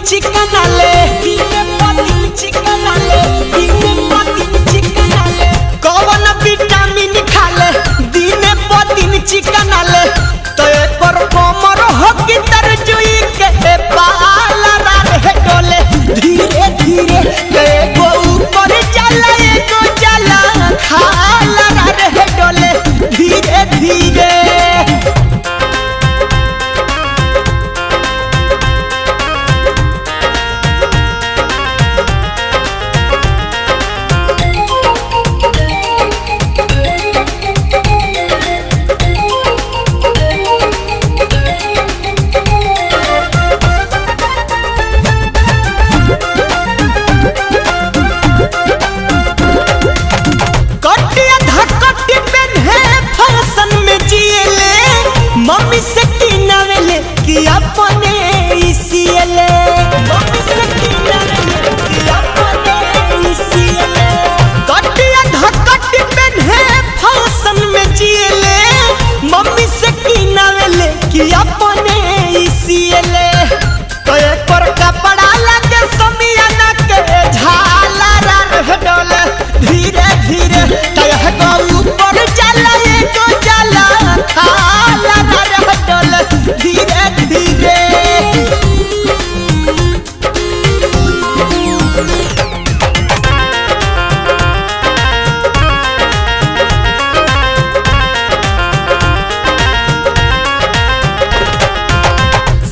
चिकन आले दिने पतिन चिकन आले दिने पतिन चिकन आले कौन विटामिन खाले दिने पतिन चिकन आले तो एक पर कमर हो की तरजुई के बाल रहे डोले धीरे धीरे एगो ऊपर चला एगो चला खाला रहे डोले धीरे धीरे मम्मी से किनावेले कि अपने इसीले मम्मी से किनावेले कि अपने इसीले कटिया धकटी पहने फैशन में जिएले मम्मी से किनावेले कि अपने इसीले तो एक पर कपड़ा लगे समियाना के झाला रह डोले धीरे धीरे तो एक ऊपर चला एक चला खाला धीरे धीरे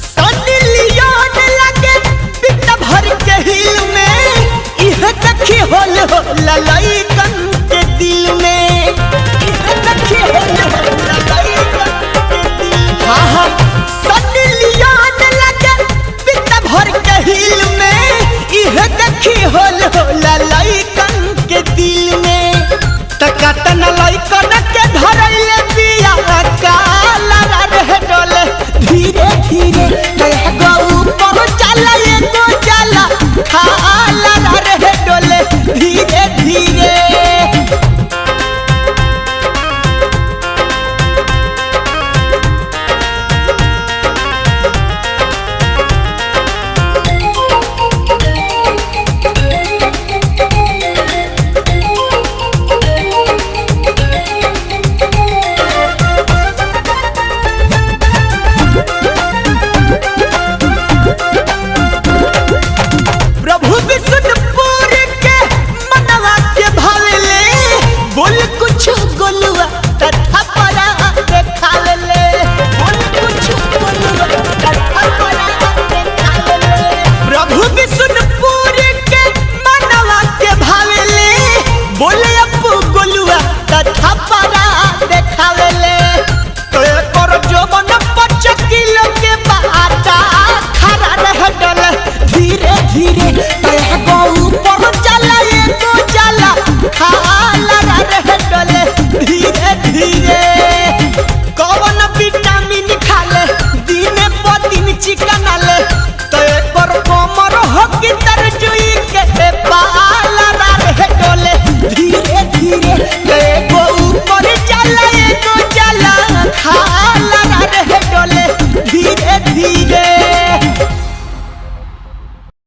सनी लियोन लगे बिना भर के हिल में यह देखी होल हो ललैकन के दिल में यह देखी होल हो ललैकन के दिल हाँ हाँ सनी लियोन लगे बिना भर के हिल में यह देखी होल हो ललैकन